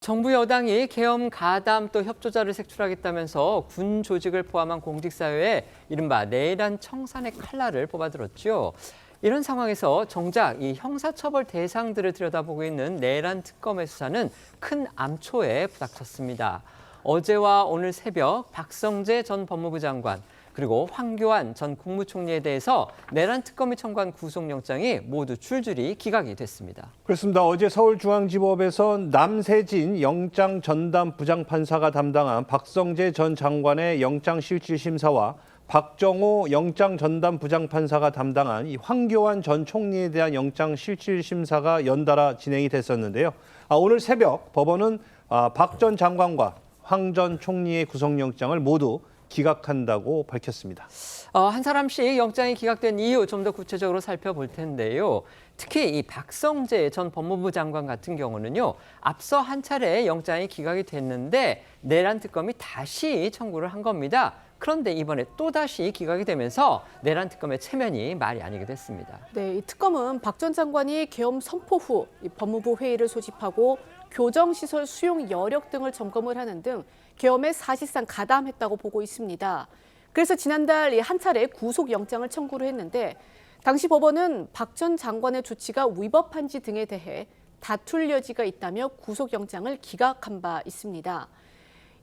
정부 여당이 계엄 가담 또 협조자를 색출하겠다면서 군 조직을 포함한 공직사회에 이른바 내란 청산의 칼날을 뽑아들었죠. 이런 상황에서 정작 이 형사처벌 대상들을 들여다보고 있는 내란 특검의 수사는 큰 암초에 부닥쳤습니다. 어제와 오늘 새벽 박성재 전 법무부 장관 그리고 황교안 전 국무총리에 대해서 내란 특검이 청구한 구속영장이 모두 줄줄이 기각이 됐습니다. 그렇습니다. 어제 서울중앙지법에서 남세진 영장 전담 부장판사가 담당한 박성재 전 장관의 영장실질심사와 박정호 영장 전담 부장판사가 담당한 이 황교안 전 총리에 대한 영장실질심사가 연달아 진행이 됐었는데요. 오늘 새벽 법원은 박 전 장관과 황 전 총리의 구속영장을 모두 기각한다고 밝혔습니다. 한 사람씩 영장이 기각된 이유 좀 더 구체적으로 살펴볼 텐데요. 특히 이 박성재 전 법무부 장관 같은 경우는요. 앞서 한 차례 영장이 기각이 됐는데 내란 특검이 다시 청구를 한 겁니다. 그런데 이번에 또다시 기각이 되면서 내란 특검의 체면이 말이 아니게 됐습니다. 네, 이 특검은 박 전 장관이 계엄 선포 후 법무부 회의를 소집하고 교정시설 수용 여력 등을 점검을 하는 등 계엄에 사실상 가담했다고 보고 있습니다. 그래서 지난달 한 차례 구속영장을 청구를 했는데 당시 법원은 박 전 장관의 조치가 위법한지 등에 대해 다툴 여지가 있다며 구속영장을 기각한 바 있습니다.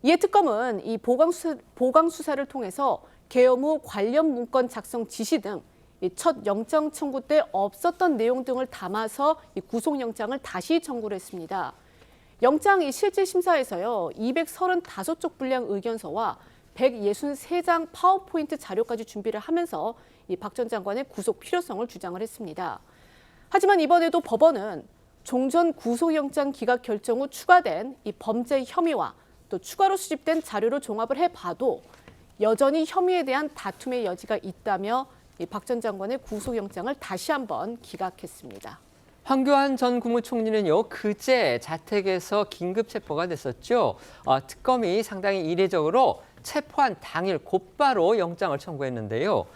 이에 특검은 이 보강 수사를 통해서 계엄 후 관련 문건 작성 지시 등 첫 영장 청구 때 없었던 내용 등을 담아서 구속영장을 다시 청구를 했습니다. 영장 실질심사에서요 235쪽 분량 의견서와 163장 파워포인트 자료까지 준비를 하면서 박 전 장관의 구속 필요성을 주장을 했습니다. 하지만 이번에도 법원은 종전 구속영장 기각 결정 후 추가된 이 범죄 혐의와 또 추가로 수집된 자료를 종합을 해봐도 여전히 혐의에 대한 다툼의 여지가 있다며 박 전 장관의 구속영장을 다시 한번 기각했습니다. 황교안 전 국무총리는요, 그제 자택에서 긴급 체포가 됐었죠. 특검이 상당히 이례적으로 체포한 당일 곧바로 영장을 청구했는데요.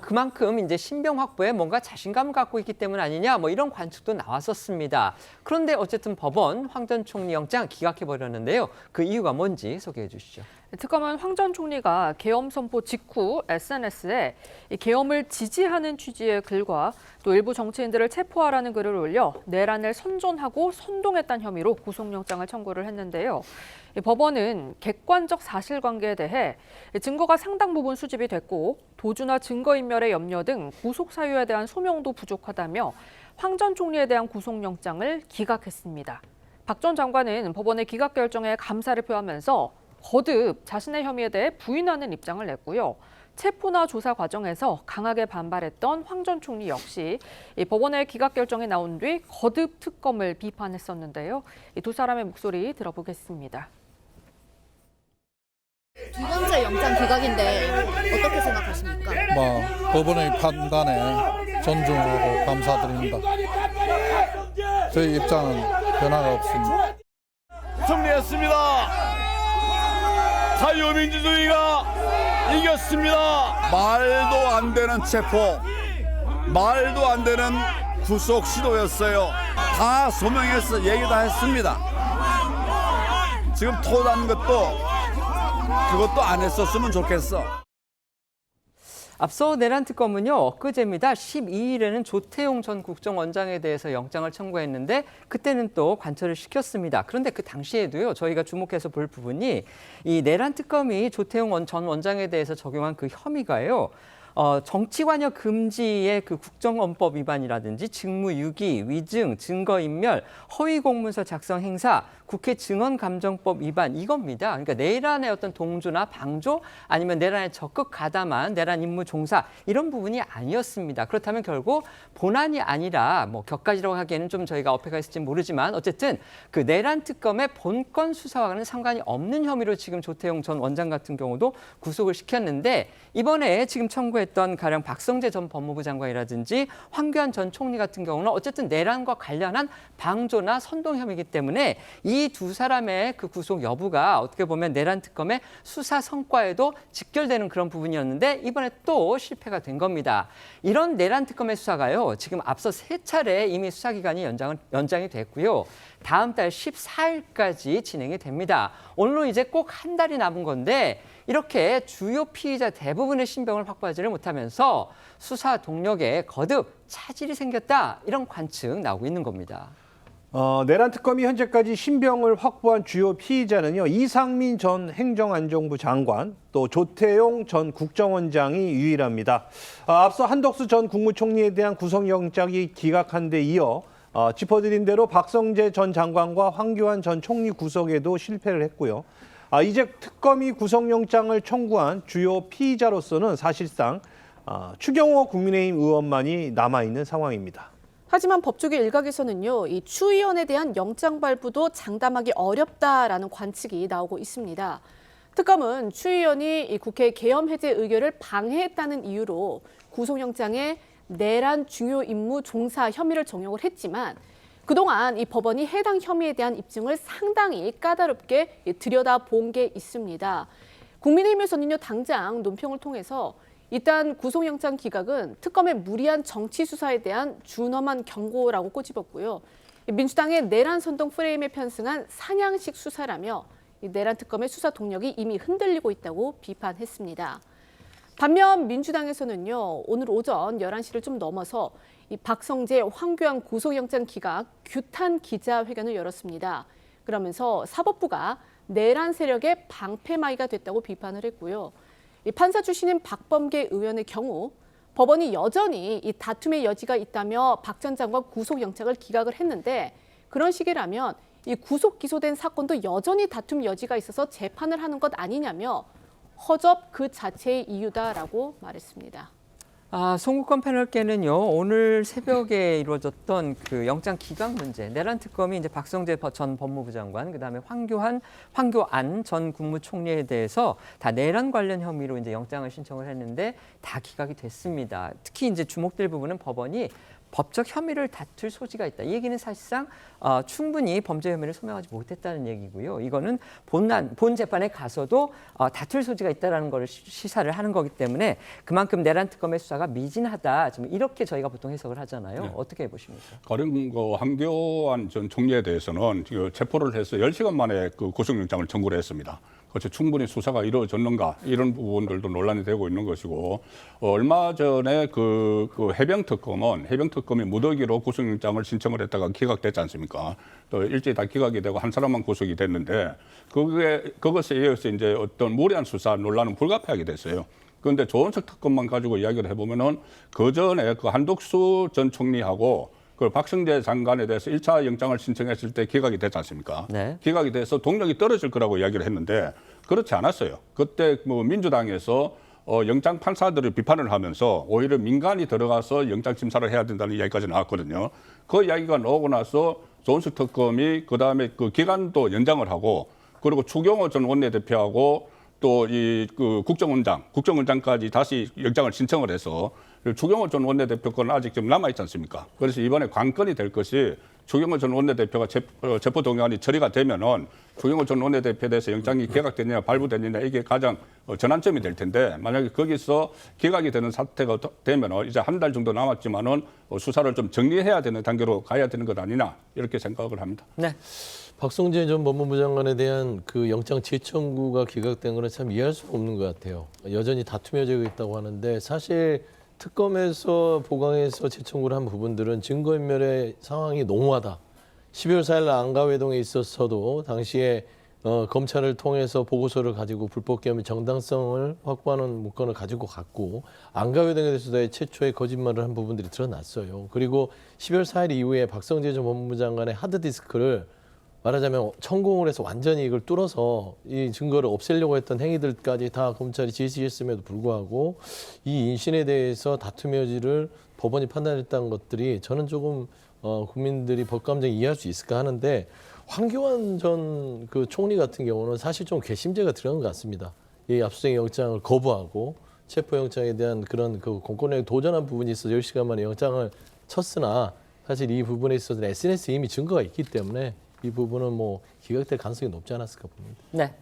그만큼 이제 신병 확보에 뭔가 자신감을 갖고 있기 때문 아니냐, 이런 관측도 나왔었습니다. 그런데 어쨌든 법원 황 전 총리 영장 기각해버렸는데요. 그 이유가 뭔지 소개해 주시죠. 특검은 황 전 총리가 계엄 선포 직후 SNS에 계엄을 지지하는 취지의 글과 또 일부 정치인들을 체포하라는 글을 올려 내란을 선전하고 선동했다는 혐의로 구속영장을 청구를 했는데요. 법원은 객관적 사실관계에 대해 증거가 상당 부분 수집이 됐고 도주나 증거인멸의 염려 등 구속 사유에 대한 소명도 부족하다며 황 전 총리에 대한 구속영장을 기각했습니다. 박 전 장관은 법원의 기각 결정에 감사를 표하면서 거듭 자신의 혐의에 대해 부인하는 입장을 냈고요. 체포나 조사 과정에서 강하게 반발했던 황 전 총리 역시 법원의 기각 결정이 나온 뒤 거듭 특검을 비판했었는데요. 이 두 사람의 목소리 들어보겠습니다. 두 번째 영장 기각인데 어떻게 생각하십니까? 법원의 판단에 존중하고 감사드립니다. 저희 입장은 변화가 없습니다. 승리했습니다. 자유민주주의가 이겼습니다. 말도 안 되는 체포, 말도 안 되는 구속 시도였어요. 다 소명해서 얘기 다 했습니다. 지금 토단 그것도 안 했었으면 좋겠어. 앞서 내란 특검은요, 엊그제입니다. 12일에는 조태용 전 국정원장에 대해서 영장을 청구했는데 그때는 또 관철을 시켰습니다. 그런데 그 당시에도요, 저희가 주목해서 볼 부분이 이 내란 특검이 조태용 전 원장에 대해서 적용한 그 혐의가요. 정치관여 금지의 그 국정원법 위반이라든지 직무유기, 위증, 증거인멸, 허위공문서 작성 행사, 국회 증언감정법 위반 이겁니다. 그러니까 내란의 어떤 동조나 방조 아니면 내란에 적극 가담한 내란 임무 종사 이런 부분이 아니었습니다. 그렇다면 결국 본안이 아니라 격가지라고 하기에는 좀 저희가 어폐가 있을지 모르지만 어쨌든 그 내란 특검의 본건 수사와는 상관이 없는 혐의로 지금 조태용 전 원장 같은 경우도 구속을 시켰는데 이번에 지금 청구했던 가령 박성재 전 법무부 장관이라든지 황교안 전 총리 같은 경우는 어쨌든 내란과 관련한 방조나 선동 혐의이기 때문에 이 두 사람의 그 구속 여부가 어떻게 보면 내란 특검의 수사 성과에도 직결되는 그런 부분이었는데 이번에 또 실패가 된 겁니다. 이런 내란 특검의 수사가요. 지금 앞서 3차례 이미 수사기간이 연장이 됐고요. 다음 달 14일까지 진행이 됩니다. 오늘로 이제 꼭 한 달이 남은 건데 이렇게 주요 피의자 대부분의 신병을 확보하지를 못하면서 수사 동력에 거듭 차질이 생겼다, 이런 관측 나오고 있는 겁니다. 내란 특검이 현재까지 신병을 확보한 주요 피의자는요, 이상민 전 행정안전부 장관, 또 조태용 전 국정원장이 유일합니다. 앞서 한덕수 전 국무총리에 대한 구속영장이 기각한 데 이어 짚어드린 대로 박성재 전 장관과 황교안 전 총리 구속에도 실패를 했고요. 이제 특검이 구속영장을 청구한 주요 피의자로서는 사실상 추경호 국민의힘 의원만이 남아있는 상황입니다. 하지만 법조계 일각에서는요, 이 추 의원에 대한 영장 발부도 장담하기 어렵다라는 관측이 나오고 있습니다. 특검은 추 의원이 이 국회 계엄 해제 의결을 방해했다는 이유로 구속영장에 내란 중요 임무 종사 혐의를 적용을 했지만 그동안 이 법원이 해당 혐의에 대한 입증을 상당히 까다롭게 들여다본 게 있습니다. 국민의힘에서는요, 당장 논평을 통해서 일단 구속영장 기각은 특검의 무리한 정치 수사에 대한 준엄한 경고라고 꼬집었고요. 민주당의 내란 선동 프레임에 편승한 사냥식 수사라며 이 내란 특검의 수사 동력이 이미 흔들리고 있다고 비판했습니다. 반면 민주당에서는요, 오늘 오전 11시를 좀 넘어서 이 박성재, 황교안 구속영장 기각 규탄 기자회견을 열었습니다. 그러면서 사법부가 내란 세력의 방패막이가 됐다고 비판을 했고요. 이 판사 출신인 박범계 의원의 경우 법원이 여전히 이 다툼의 여지가 있다며 박 전 장관 구속영장을 기각을 했는데, 그런 식이라면 이 구속 기소된 사건도 여전히 다툼 여지가 있어서 재판을 하는 것 아니냐며 허접 그 자체의 이유다라고 말했습니다. 송국권 패널께는요, 오늘 새벽에 이루어졌던 그 영장 기각 문제, 내란 특검이 이제 박성재 전 법무부 장관, 그다음에 황교안 전 국무총리에 대해서 다 내란 관련 혐의로 이제 영장을 신청을 했는데 다 기각이 됐습니다. 특히 이제 주목될 부분은 법원이 법적 혐의를 다툴 소지가 있다. 이 얘기는 사실상 충분히 범죄 혐의를 소명하지 못했다는 얘기고요. 이거는 본 재판에 가서도 다툴 소지가 있다는 걸 시사를 하는 거기 때문에 그만큼 내란 특검의 수사가 미진하다. 지금 이렇게 저희가 보통 해석을 하잖아요. 네. 어떻게 보십니까? 가령 황교안 전 총리에 대해서는 체포를 해서 10시간 만에 그 구속영장을 청구를 했습니다. 그래서 충분히 수사가 이루어졌는가, 이런 부분들도 논란이 되고 있는 것이고, 얼마 전에 그 해병특검이 무더기로 구속영장을 신청을 했다가 기각됐지 않습니까? 또 일제히 다 기각이 되고 한 사람만 구속이 됐는데, 그것에 이어서 이제 어떤 무리한 수사 논란은 불가피하게 됐어요. 그런데 조은석 특검만 가지고 이야기를 해보면은 그 전에 그 한덕수 전 총리하고 그 박성재 장관에 대해서 1차 영장을 신청했을 때 기각이 됐지 않습니까? 네. 기각이 돼서 동력이 떨어질 거라고 이야기를 했는데 그렇지 않았어요. 그때 뭐 민주당에서 영장 판사들을 비판을 하면서 오히려 민간이 들어가서 영장 심사를 해야 된다는 이야기까지 나왔거든요. 그 이야기가 나오고 나서 조은석 특검이 그다음에 그 기간도 연장을 하고, 그리고 추경호 전 원내대표하고 또 이 그 국정원장까지 다시 영장을 신청을 해서 추경호 전 원내대표 건 아직 좀 남아 있지 않습니까? 그래서 이번에 관건이 될 것이 추경호 전 원내대표가 체포동의안이 처리가 되면은 추경호 전 원내대표에 대해서 영장이 기각되느냐 발부되느냐, 이게 가장 전환점이 될 텐데, 만약에 거기서 기각이 되는 사태가 되면은 이제 한 달 정도 남았지만은 수사를 좀 정리해야 되는 단계로 가야 되는 것 아니냐, 이렇게 생각을 합니다. 네. 박성재 전 법무부 장관에 대한 그 영장 재청구가 기각된 거는 참 이해할 수가 없는 것 같아요. 여전히 다툼이 여지가 있다고 하는데, 사실 특검에서 보강해서 재청구를 한 부분들은 증거인멸의 상황이 농후하다. 12월 4일 안가회동에 있어서도 당시에 검찰을 통해서 보고서를 가지고 불법 계엄의 정당성을 확보하는 문건을 가지고 갔고, 안가회동에 대해서도 최초의 거짓말을 한 부분들이 드러났어요. 그리고 12월 4일 이후에 박성재 전 법무부 장관의 하드디스크를 말하자면 천공을 해서 완전히 이걸 뚫어서 이 증거를 없애려고 했던 행위들까지 다 검찰이 지시했음에도 불구하고 이 인신에 대해서 다툼의 여지를 법원이 판단했다는 것들이 저는 조금 국민들이 법감정 이해할 수 있을까 하는데, 황교안 전 그 총리 같은 경우는 사실 좀 괘씸죄가 들어간 것 같습니다. 이 압수수색 영장을 거부하고 체포영장에 대한 그런 그 공권력에 도전한 부분이 있어서 10시간 만에 영장을 쳤으나, 사실 이 부분에 있어서는 SNS에 이미 증거가 있기 때문에 이 부분은 뭐 기각될 가능성이 높지 않았을까 봅니다. 네.